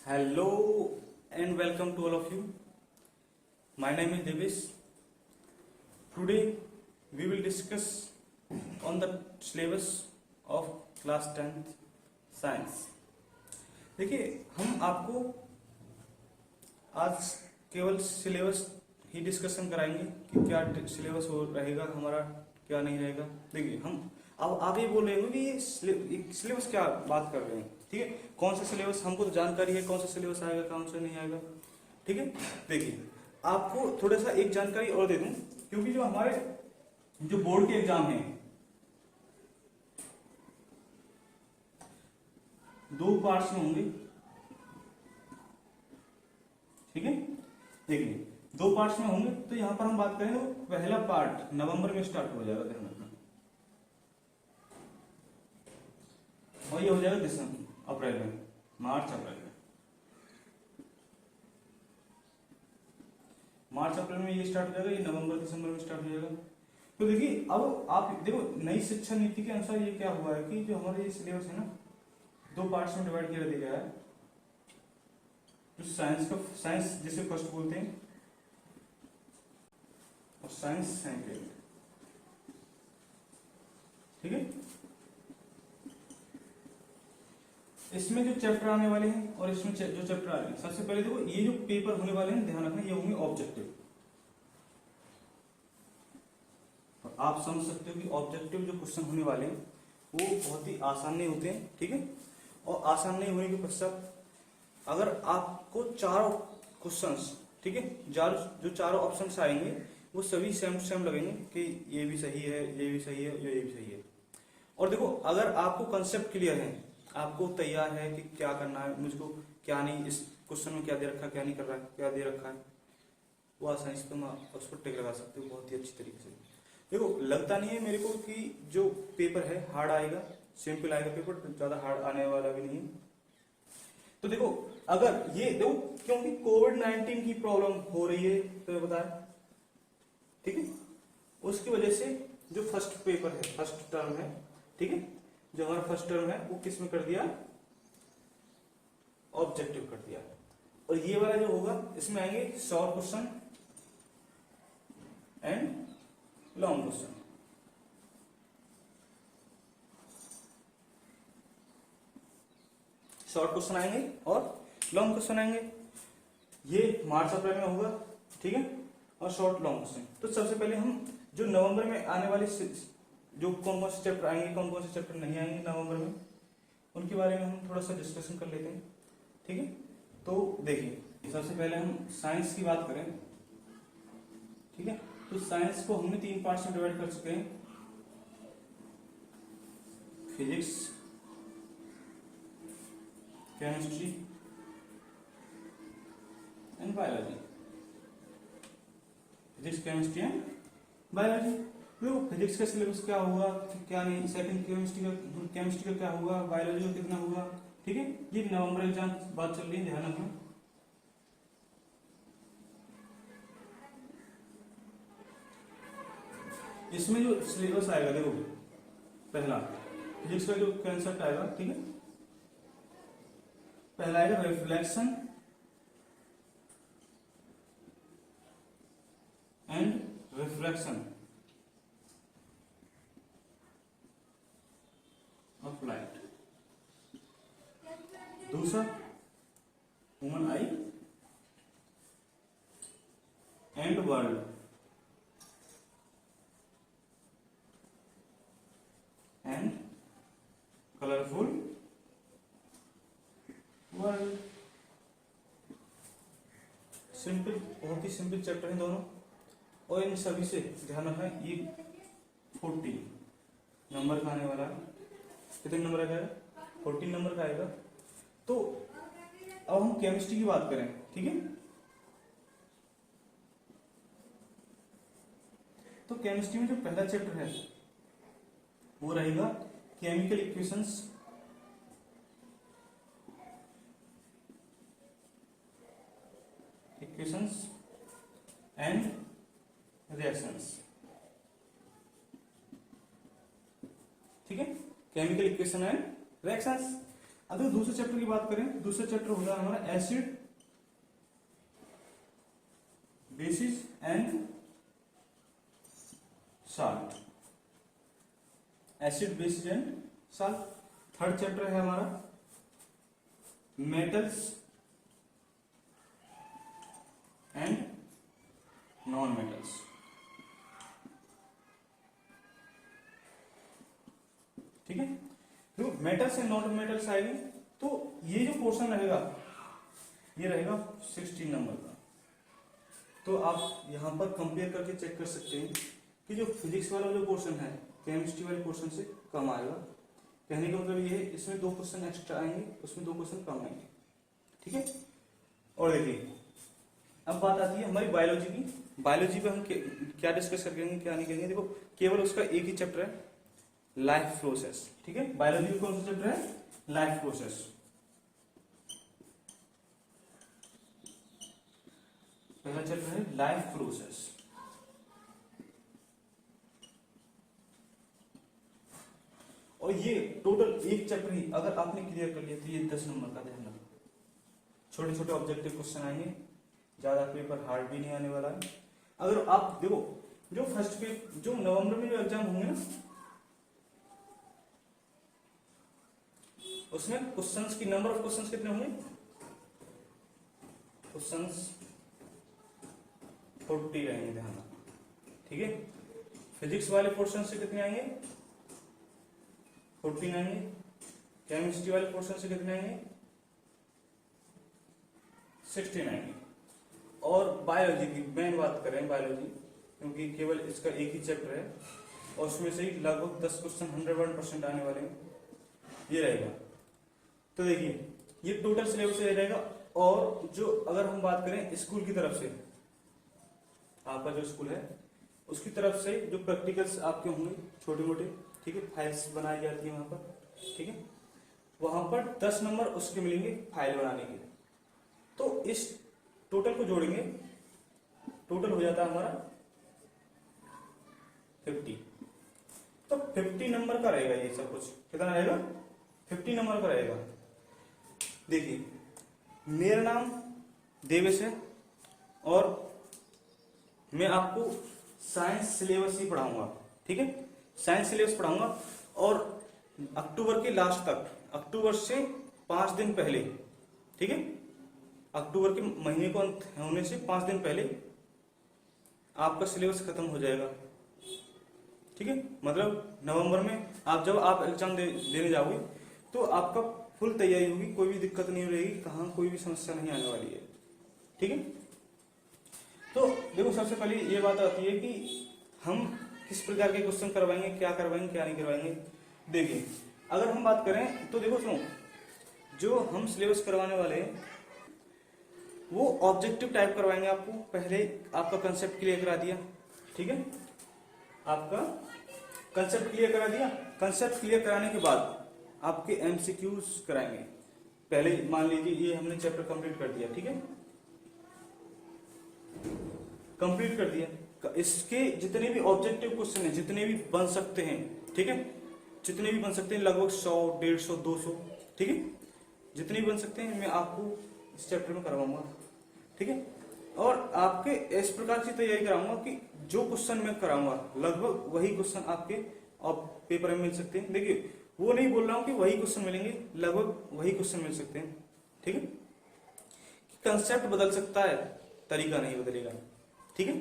Hello and welcome to all of you. My name is Devis. Today we will discuss on the syllabus of class 10th science. देखिए हम आपको आज केवल syllabus ही discussion कराएंगे कि क्या सिलेबस हो रहेगा हमारा, क्या नहीं रहेगा. देखिए हम अब आप ये बोल रहे हो कि ये सिलेबस क्या बात कर रहे हैं. ठीक है, कौन सा सिलेबस, हमको तो जानकारी है कौन सा सिलेबस आएगा कौन सा नहीं आएगा. ठीक है, देखिए आपको थोड़ा सा एक जानकारी और दे दूं, क्योंकि जो हमारे जो बोर्ड के एग्जाम हैं दो पार्ट्स में होंगे. ठीक है, देखिए दो पार्ट्स में होंगे. तो यहां पर हम बात करें तो पहला पार्ट नवंबर में स्टार्ट हो जाएगा, ध्यान रखना, और ये हो जाएगा दिसंबर अप्रैल में, मार्च अप्रैल में ये स्टार्ट हो जाएगा. ये नवंबर दिसंबर में स्टार्ट हो जाएगा. तो देखिए अब आप देखो नई शिक्षा नीति के अनुसार ये क्या हुआ है कि जो हमारे ये सिलेबस है ना, दो पार्ट्स में डिवाइड किया दिया है. जो साइंस जिसे फर्स्ट बोलते हैं और साइंस सेकेंड. ठीक है, इसमें जो चैप्टर आने वाले हैं और इसमें जो चैप्टर आ रहे हैं, सबसे पहले देखो ये जो पेपर होने वाले हैं ध्यान रखना, ये होंगे ऑब्जेक्टिव. और आप समझ सकते हो कि ऑब्जेक्टिव जो क्वेश्चन होने वाले हैं वो बहुत ही आसान नहीं होते हैं. ठीक है, और आसान नहीं होने के पश्चात अगर आपको चारों क्वेश्चंस, ठीक है, जो चारों ऑप्शंस आएंगे वो सभी सेम सेम लगेंगे कि ये भी सही है, ये भी सही है, ये भी सही है. और देखो अगर आपको कंसेप्ट क्लियर है, आपको तैयार है कि क्या करना है, मुझको क्या नहीं, इस क्वेश्चन में क्या दे रखा है, क्या नहीं कर रहा है, क्या दे रखा है, वो आसानी से तुम उस पर टिक लगा सकते हो बहुत ही अच्छी तरीके से. देखो लगता नहीं है मेरे को कि जो पेपर है हार्ड आएगा, सिंपल आएगा पेपर, ज्यादा हार्ड आने वाला भी नहीं है. तो देखो अगर ये देखो क्योंकि कोविड-19 की प्रॉब्लम हो रही है तो बताया, ठीक है, उसकी वजह से जो फर्स्ट पेपर है, फर्स्ट टर्म है, ठीक है, जो हमारा फर्स्ट टर्म है वो किस में कर दिया, ऑब्जेक्टिव कर दिया. और ये वाला जो होगा इसमें आएंगे short question and long question. Short question आएंगे और लॉन्ग क्वेश्चन आएंगे. ये मार्च अप्रैल में होगा. ठीक है, और शॉर्ट लॉन्ग क्वेश्चन. तो सबसे पहले हम जो नवंबर में आने वाले जो कौन कौन से चैप्टर आएंगे, कौन कौन से चैप्टर नहीं आएंगे नवंबर में, उनके बारे में हम थोड़ा सा डिस्कशन कर लेते हैं. ठीक है, तो देखिए सबसे पहले हम साइंस की बात करें. ठीक है, तो साइंस को हमने तीन पार्ट्स में डिवाइड कर चुके हैं, physics, chemistry and biology. Physics, chemistry and biology. देखो फिजिक्स का सिलेबस क्या होगा, क्या नहीं, सेकंड केमिस्ट्री का क्या होगा, बायोलॉजी का कितना होगा. ठीक है, ये नवंबर एग्जाम बात चल रही है, ध्यान रखना. इसमें जो सिलेबस आएगा देखो, पहला फिजिक्स का जो कंसेप्ट आएगा, ठीक है, पहला आएगा reflection and refraction of light. दूसरा human eye and world. And colourful world. Simple, बहुत ही सिंपल चैप्टर है दोनों. और इन सभी से ध्यान रखना ये 40 नंबर का आने वाला है. कितने नंबर का आएगा, 14 नंबर का आएगा. तो अब हम केमिस्ट्री की बात करें. ठीक है, तो केमिस्ट्री में जो पहला चैप्टर है वो रहेगा केमिकल इक्वेशंस एंड रिएक्शंस. ठीक है, केमिकल इक्वेशन एंड रिएक्शंस. अगर दूसरे चैप्टर की बात करें, दूसरा चैप्टर होगा हमारा acid basis and salt. Acid basis and salt. Third chapter है हमारा मेटल्स एंड नॉन मेटल्स। ठीक है, तो मेटल्स एंड नॉन मेटल्स आएगी, तो ये जो पोर्शन रहेगा ये रहेगा 16 नंबर का। तो आप यहां पर कंपेयर करके चेक कर सकते हैं कि जो फिजिक्स वाला जो पोर्शन है केमिस्ट्री वाले पोर्शन से कम आएगा। कहने का मतलब ये है इसमें 2 क्वेश्चन एक्स्ट्रा आएंगे, उसमें 2 क्वेश्चन कम आएंगे। ठीक है, और देखिए अब बात आती है हमारी बायोलॉजी की। बायोलॉजी पे हम क्या डिस्कस करेंगे क्या नहीं करेंगे। देखो केवल उसका एक ही चैप्टर है, लाइफ प्रोसेस। ठीक है, बायोलॉजी का कौन सा चैप्टर है? Life process. पहला चैप्टर है लाइफ प्रोसेस। और ये टोटल एक चैप्टर ही अगर आपने क्लियर कर लिया तो ये 10 नंबर का ध्यान रखना। छोटे छोटे ऑब्जेक्टिव क्वेश्चन आएंगे, ज्यादा पेपर हार्ड भी नहीं आने वाला है। अगर आप देखो जो फर्स्ट पे जो नवंबर में जो एग्जाम होंगे ना, उसमें क्वेश्चंस की नंबर ऑफ क्वेश्चंस कितने होंगे? क्वेश्चंस 40 रहेंगे, ध्यान रखना। ठीक है, फिजिक्स वाले पोर्शन से कितने आएंगे? 14 आएंगे। केमिस्ट्री वाले पोर्शन से कितने आएंगे? 16 आएंगे। और बायोलॉजी की मेन बात करें, बायोलॉजी क्योंकि केवल इसका एक ही चैप्टर है और उसमें से ही लगभग 10 क्वेश्चन 101% आने वाले हैं, ये रहेगा। तो देखिए ये टोटल सिलेबस रहेगा। और जो अगर हम बात करें स्कूल की तरफ से, आपका जो स्कूल है उसकी तरफ से जो प्रैक्टिकल्स आपके होंगे छोटे मोटे, ठीक है, फाइल्स बनाई जाती है वहां पर। ठीक है, वहां पर 10 नंबर उसके मिलेंगे फाइल बनाने के। तो इस टोटल को जोड़ेंगे, टोटल हो जाता है हमारा 50। तो 50 नंबर का रहेगा ये सब कुछ। कितना रहेगा? 50 नंबर का रहेगा। देखिए मेरा नाम देवेश है और मैं आपको साइंस सिलेबस ही पढ़ाऊंगा। ठीक है, साइंस सिलेबस पढ़ाऊंगा और अक्टूबर के लास्ट तक, अक्टूबर से 5 दिन पहले, ठीक है, अक्टूबर के महीने को अंत होने से 5 दिन पहले आपका सिलेबस खत्म हो जाएगा। ठीक है, मतलब नवंबर में आप जब आप एग्जाम देने जाओगे तो आपका फुल तैयारी होगी, कोई भी दिक्कत नहीं रहेगी, कहाँ कोई भी समस्या नहीं आने वाली है। ठीक है, तो देखो सबसे पहले ये बात आती है कि हम किस प्रकार के क्वेश्चन करवाएंगे, क्या करवाएंगे क्या नहीं करवाएंगे। देखिए अगर हम बात करें तो देखो सुनो, जो हम सिलेबस करवाने वाले हैं वो ऑब्जेक्टिव टाइप करवाएंगे आपको। पहले आपका कंसेप्ट क्लियर करा दिया, ठीक है, आपका कंसेप्ट क्लियर करा दिया। कंसेप्ट क्लियर कराने के बाद आपके एमसीक्यूज कराएंगे। पहले मान लीजिए ये हमने चैप्टर कंप्लीट कर दिया, ठीक है, कंप्लीट कर दिया। इसके जितने भी ऑब्जेक्टिव क्वेश्चन हैं, जितने भी बन सकते हैं, ठीक है, जितने भी बन सकते हैं, लगभग 100, 150, 200, ठीक है, जितने भी बन सकते हैं मैं आपको इस चैप्टर में करवाऊंगा। ठीक है, और आपके इस प्रकार की तैयारी कराऊंगा कि जो क्वेश्चन मैं कराऊंगा लगभग वही क्वेश्चन आपके पेपर में मिल सकते हैं। देखिए वो नहीं बोल रहा हूं कि वही क्वेश्चन मिलेंगे, लगभग वही क्वेश्चन मिल सकते हैं। ठीक है, कंसेप्ट बदल सकता है, तरीका नहीं बदलेगा। ठीक है,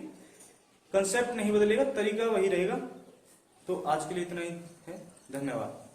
कंसेप्ट नहीं बदलेगा, तरीका वही रहेगा। तो आज के लिए इतना ही है, धन्यवाद।